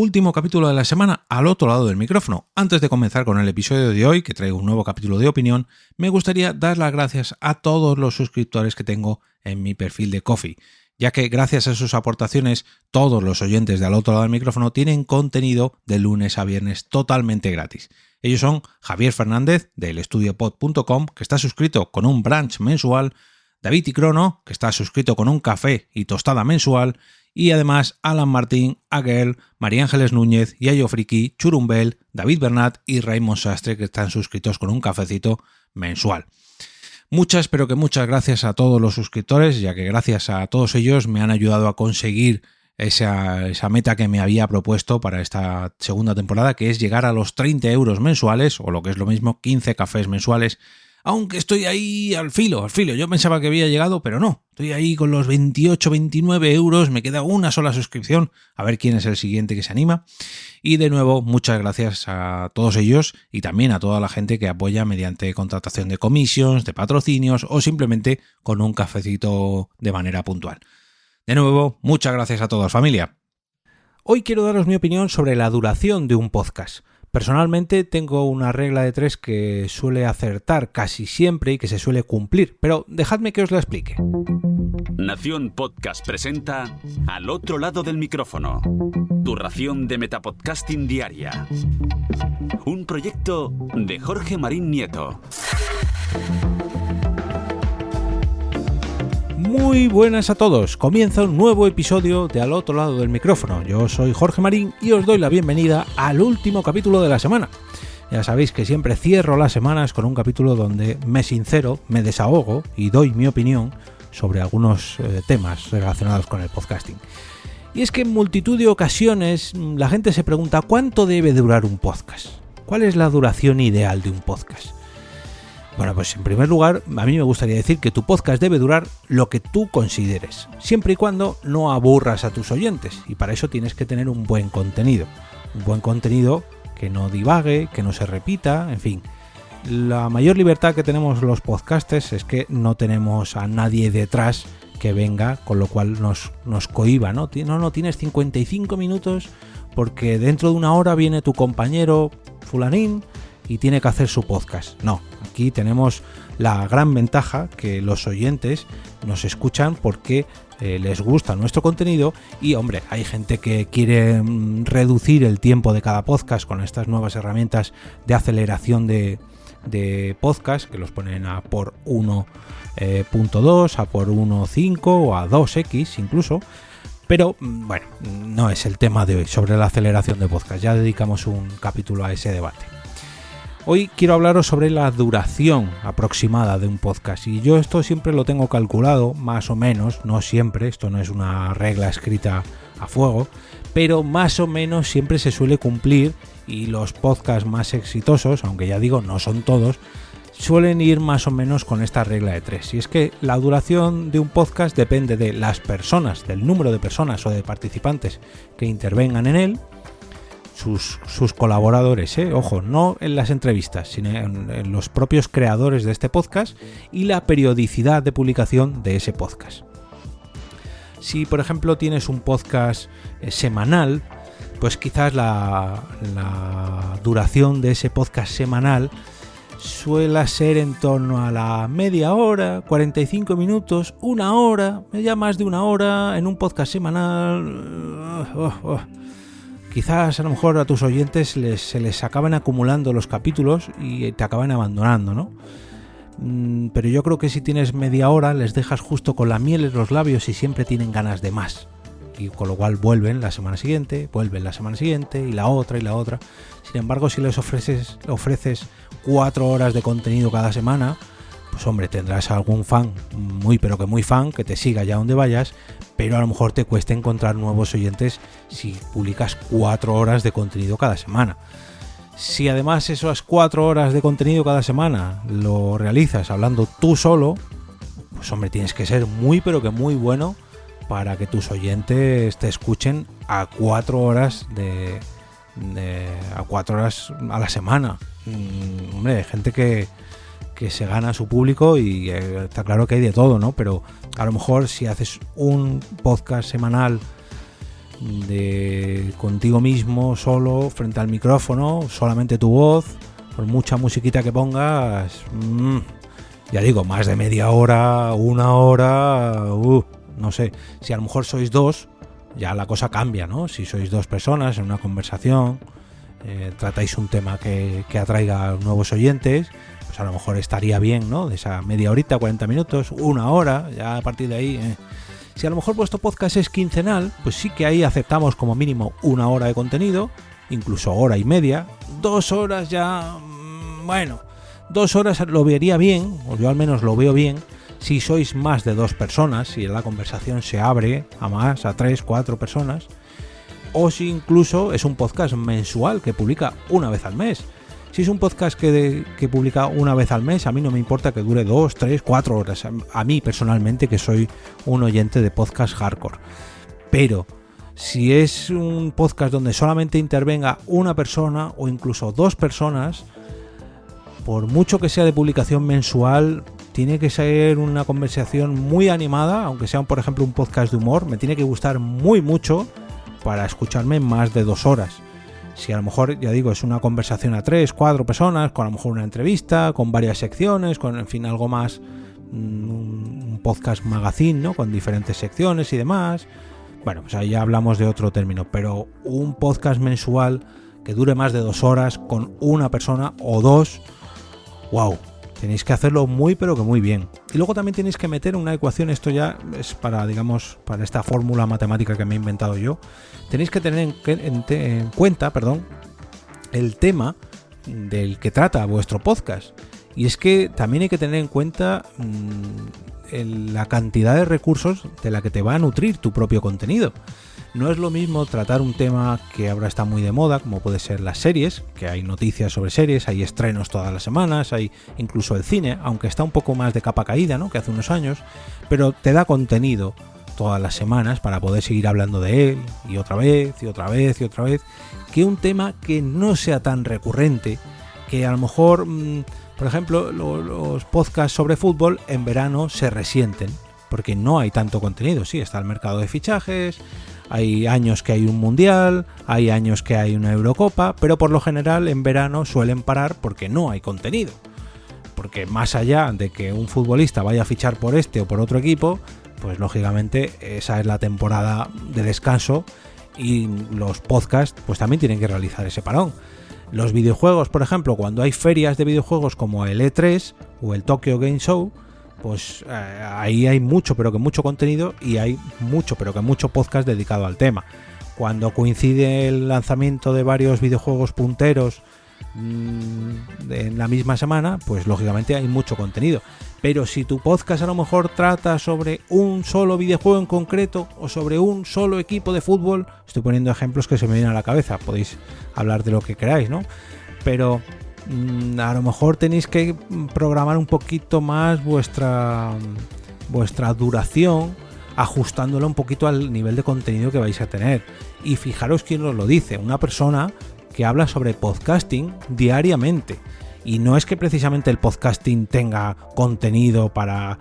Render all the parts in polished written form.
último capítulo de la semana al otro lado del micrófono. Antes de comenzar con el episodio de hoy, que traigo un nuevo capítulo de opinión, me gustaría dar las gracias a todos los suscriptores que tengo en mi perfil de Ko-fi, ya que gracias a sus aportaciones todos los oyentes de al otro lado del micrófono tienen contenido de lunes a viernes totalmente gratis. Ellos son Javier Fernández del estudiopod.com, que está suscrito con un brunch mensual, David y Crono, que está suscrito con un café y tostada mensual, y además Alan Martín, Aguel, María Ángeles Núñez, Yayo Friki, Churumbel, David Bernat y Raymond Sastre, que están suscritos con un cafecito mensual. Muchas gracias a todos los suscriptores, ya que gracias a todos ellos me han ayudado a conseguir esa meta que me había propuesto para esta segunda temporada, que es llegar a los 30 euros mensuales, o lo que es lo mismo, 15 cafés mensuales, aunque estoy ahí al filo. Yo pensaba que había llegado, pero no, estoy ahí con los 28, 29 euros, me queda una sola suscripción, a ver quién es el siguiente que se anima. Y de nuevo, muchas gracias a todos ellos y también a toda la gente que apoya mediante contratación de commissions, de patrocinios o simplemente con un cafecito de manera puntual. De nuevo, muchas gracias a todos, familia. Hoy quiero daros mi opinión sobre la duración de un podcast. Personalmente tengo una regla de 3 que suele acertar casi siempre y que se suele cumplir, pero dejadme que os la explique. Nación Podcast presenta Al otro lado del micrófono, tu ración de metapodcasting diaria. Un proyecto de Jorge Marín Nieto. Muy buenas a todos, comienza un nuevo episodio de Al otro lado del micrófono. Yo soy Jorge Marín y os doy la bienvenida al último capítulo de la semana. Ya sabéis que siempre cierro las semanas con un capítulo donde me sincero, me desahogo y doy mi opinión sobre algunos temas relacionados con el podcasting. Y es que en multitud de ocasiones la gente se pregunta ¿cuánto debe durar un podcast? ¿Cuál es la duración ideal de un podcast? Bueno, pues en primer lugar, a mí me gustaría decir que tu podcast debe durar lo que tú consideres, siempre y cuando no aburras a tus oyentes, y para eso tienes que tener un buen contenido que no divague, que no se repita, en fin. La mayor libertad que tenemos los podcasters es que no tenemos a nadie detrás que venga, con lo cual nos cohíba, ¿no? No, tienes 55 minutos porque dentro de una hora viene tu compañero fulanín y tiene que hacer su podcast. No, aquí tenemos la gran ventaja que los oyentes nos escuchan porque les gusta nuestro contenido y, hombre, hay gente que quiere reducir el tiempo de cada podcast con estas nuevas herramientas de aceleración de podcast que los ponen a por 1.2, a por 1.5 o a 2x incluso. Pero, bueno, no es el tema de hoy sobre la aceleración de podcast. Ya dedicamos un capítulo a ese debate. Hoy quiero hablaros sobre la duración aproximada de un podcast y yo esto siempre lo tengo calculado, más o menos, no siempre, esto no es una regla escrita a fuego, pero más o menos siempre se suele cumplir y los podcasts más exitosos, aunque ya digo no son todos, suelen ir más o menos con esta regla de 3. Y es que la duración de un podcast depende de las personas, del número de personas o de participantes que intervengan en él, sus colaboradores, ojo, no en las entrevistas, sino en los propios creadores de este podcast y la periodicidad de publicación de ese podcast. Si, por ejemplo, tienes un podcast semanal, pues quizás la duración de ese podcast semanal suele ser en torno a la media hora, 45 minutos, una hora, ya más de una hora en un podcast semanal. Quizás a lo mejor a tus oyentes se les acaban acumulando los capítulos y te acaban abandonando, ¿no? Pero yo creo que si tienes media hora les dejas justo con la miel en los labios y siempre tienen ganas de más. Y con lo cual vuelven la semana siguiente y la otra. Sin embargo, si les ofreces 4 horas de contenido cada semana, pues hombre, tendrás algún fan, muy fan, que te siga allá donde vayas, pero a lo mejor te cuesta encontrar nuevos oyentes si publicas 4 horas de contenido cada semana. Si además esas 4 horas de contenido cada semana lo realizas hablando tú solo, pues hombre, tienes que ser muy bueno para que tus oyentes te escuchen a 4 horas a 4 horas a la semana. Hombre, hay gente que se gana a su público y está claro que hay de todo, ¿no? Pero a lo mejor si haces un podcast semanal de contigo mismo, solo, frente al micrófono, solamente tu voz, por mucha musiquita que pongas, ya digo, más de media hora, una hora, no sé, si a lo mejor sois dos, ya la cosa cambia, ¿no? Si sois dos personas en una conversación, tratáis un tema que atraiga a nuevos oyentes, pues a lo mejor estaría bien, ¿no? De esa media horita, 40 minutos, una hora, ya a partir de ahí. Si a lo mejor vuestro podcast es quincenal, pues sí que ahí aceptamos como mínimo una hora de contenido, incluso hora y media. 2 horas ya, bueno, 2 horas lo vería bien, o yo al menos lo veo bien, si sois más de 2 personas, si la conversación se abre a más, a 3, 4 personas, o si incluso es un podcast mensual que publica una vez al mes. Si es un podcast que publica una vez al mes, a mí no me importa que dure 2, 3, 4 horas. A mí personalmente, que soy un oyente de podcast hardcore. Pero si es un podcast donde solamente intervenga una persona o incluso 2 personas, por mucho que sea de publicación mensual, tiene que ser una conversación muy animada, aunque sea, por ejemplo, un podcast de humor. Me tiene que gustar muy mucho para escucharme más de 2 horas. Si a lo mejor, ya digo, es una conversación a 3, 4 personas, con a lo mejor una entrevista, con varias secciones, con, en fin, algo más, un podcast magazine, ¿no? Con diferentes secciones y demás. Bueno, pues ahí ya hablamos de otro término, pero un podcast mensual que dure más de 2 horas con una persona o 2, wow, tenéis que hacerlo muy pero que muy bien. Y luego también tenéis que meter una ecuación, esto ya es para, digamos, para esta fórmula matemática que me he inventado yo. Tenéis que tener en cuenta, el tema del que trata vuestro podcast. Y es que también hay que tener en cuenta la cantidad de recursos de la que te va a nutrir tu propio contenido. No es lo mismo tratar un tema que ahora está muy de moda, como puede ser las series, que hay noticias sobre series, hay estrenos todas las semanas, hay incluso el cine, aunque está un poco más de capa caída, ¿no? Que hace unos años, pero te da contenido todas las semanas para poder seguir hablando de él, y otra vez, y otra vez, y otra vez, que un tema que no sea tan recurrente, que a lo mejor, por ejemplo, los podcasts sobre fútbol en verano se resienten, porque no hay tanto contenido. Sí, está el mercado de fichajes, hay años que hay un mundial, hay años que hay una Eurocopa, pero por lo general en verano suelen parar porque no hay contenido. Porque más allá de que un futbolista vaya a fichar por este o por otro equipo, pues lógicamente esa es la temporada de descanso y los podcasts pues también tienen que realizar ese parón. Los videojuegos, por ejemplo, cuando hay ferias de videojuegos como el E3 o el Tokyo Game Show, pues ahí hay mucho, pero que mucho contenido y hay mucho, pero que mucho podcast dedicado al tema. Cuando coincide el lanzamiento de varios videojuegos punteros en la misma semana, pues lógicamente hay mucho contenido. Pero si tu podcast a lo mejor trata sobre un solo videojuego en concreto o sobre un solo equipo de fútbol, estoy poniendo ejemplos que se me vienen a la cabeza, podéis hablar de lo que queráis, ¿no? Pero a lo mejor tenéis que programar un poquito más vuestra duración, ajustándolo un poquito al nivel de contenido que vais a tener. Y fijaros quién os lo dice, una persona que habla sobre podcasting diariamente. Y no es que precisamente el podcasting tenga contenido para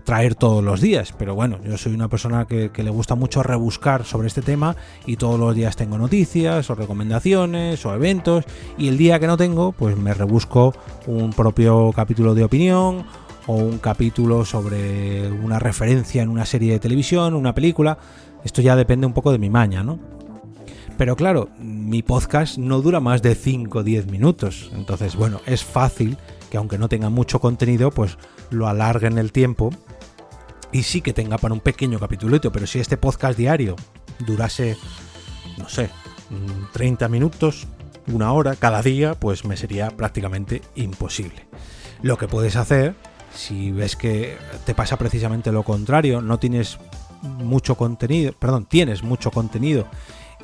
traer todos los días, pero bueno, yo soy una persona que le gusta mucho rebuscar sobre este tema y todos los días tengo noticias o recomendaciones o eventos, y el día que no tengo, pues me rebusco un propio capítulo de opinión o un capítulo sobre una referencia en una serie de televisión, una película. Esto ya depende un poco de mi maña, ¿no? Pero claro, mi podcast no dura más de 5 o 10 minutos. Entonces, bueno, es fácil que aunque no tenga mucho contenido, pues lo alargue en el tiempo y sí que tenga para un pequeño capitulito. Pero si este podcast diario durase, no sé, 30 minutos, una hora cada día, pues me sería prácticamente imposible. Lo que puedes hacer, si ves que te pasa precisamente lo contrario, no tienes mucho contenido, tienes mucho contenido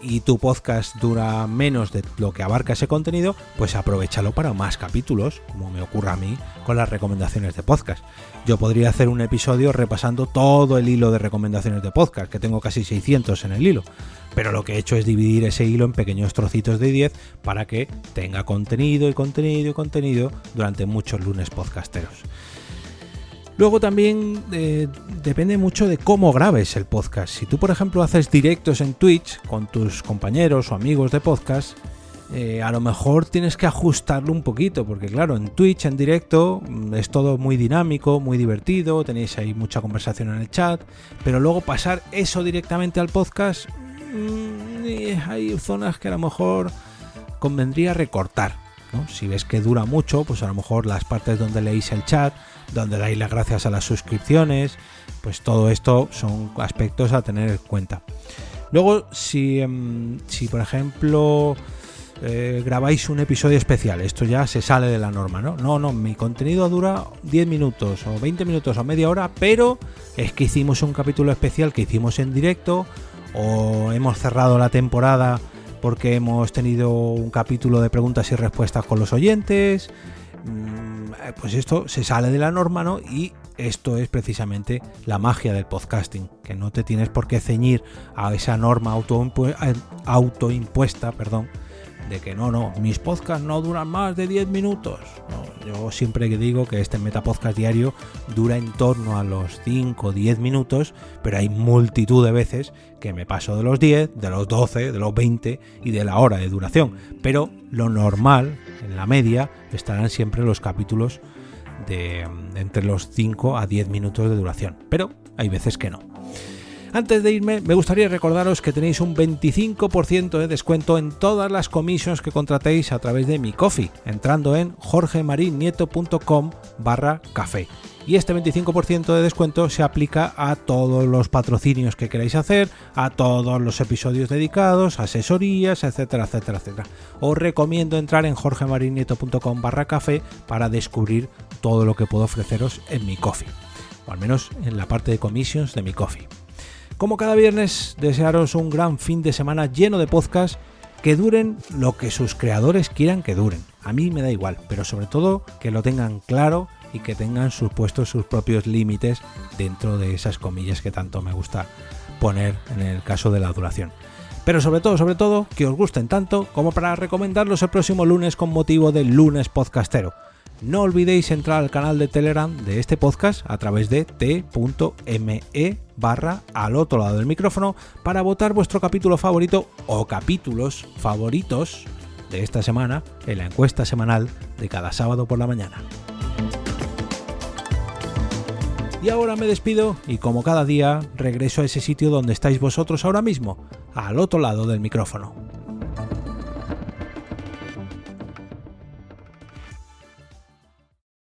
y tu podcast dura menos de lo que abarca ese contenido, pues aprovéchalo para más capítulos, como me ocurre a mí con las recomendaciones de podcast. Yo podría hacer un episodio repasando todo el hilo de recomendaciones de podcast, que tengo casi 600 en el hilo, pero lo que he hecho es dividir ese hilo en pequeños trocitos de 10 para que tenga contenido y contenido y contenido durante muchos lunes podcasteros. Luego también depende mucho de cómo grabes el podcast. Si tú, por ejemplo, haces directos en Twitch con tus compañeros o amigos de podcast, a lo mejor tienes que ajustarlo un poquito, porque claro, en Twitch en directo es todo muy dinámico, muy divertido, tenéis ahí mucha conversación en el chat, pero luego pasar eso directamente al podcast, hay zonas que a lo mejor convendría recortar, ¿no? Si ves que dura mucho, pues a lo mejor las partes donde leéis el chat, donde dais las gracias a las suscripciones, pues todo esto son aspectos a tener en cuenta. Luego, si por ejemplo grabáis un episodio especial, esto ya se sale de la norma, ¿no? No, mi contenido dura 10 minutos o 20 minutos o media hora, pero es que hicimos un capítulo especial que hicimos en directo, o hemos cerrado la temporada porque hemos tenido un capítulo de preguntas y respuestas con los oyentes. Pues esto se sale de la norma, ¿no? Y esto es precisamente la magia del podcasting, que no te tienes por qué ceñir a esa norma autoimpuesta, de que no, mis podcasts no duran más de 10 minutos. No, yo siempre digo que este Metapodcast diario dura en torno a los 5 o 10 minutos, pero hay multitud de veces que me paso de los 10, de los 12, de los 20 y de la hora de duración. Pero lo normal, en la media, estarán siempre los capítulos de entre los 5 a 10 minutos de duración, pero hay veces que no. Antes de irme, me gustaría recordaros que tenéis un 25% de descuento en todas las commissions que contratéis a través de mi Ko-fi, entrando en jorgemarinieto.com/café. Y este 25% de descuento se aplica a todos los patrocinios que queráis hacer, a todos los episodios dedicados, asesorías, etcétera, etcétera, etcétera. Os recomiendo entrar en jorgemarinieto.com/café para descubrir todo lo que puedo ofreceros en mi Ko-fi, o al menos en la parte de commissions de mi Ko-fi. Como cada viernes, desearos un gran fin de semana lleno de podcasts que duren lo que sus creadores quieran que duren. A mí me da igual, pero sobre todo que lo tengan claro y que tengan sus propios límites dentro de esas comillas que tanto me gusta poner en el caso de la duración. Pero sobre todo, que os gusten tanto como para recomendarlos el próximo lunes con motivo del lunes podcastero. No olvidéis entrar al canal de Telegram de este podcast a través de t.me/al otro lado del micrófono para votar vuestro capítulo favorito o capítulos favoritos de esta semana en la encuesta semanal de cada sábado por la mañana. Y ahora me despido y como cada día regreso a ese sitio donde estáis vosotros ahora mismo, al otro lado del micrófono.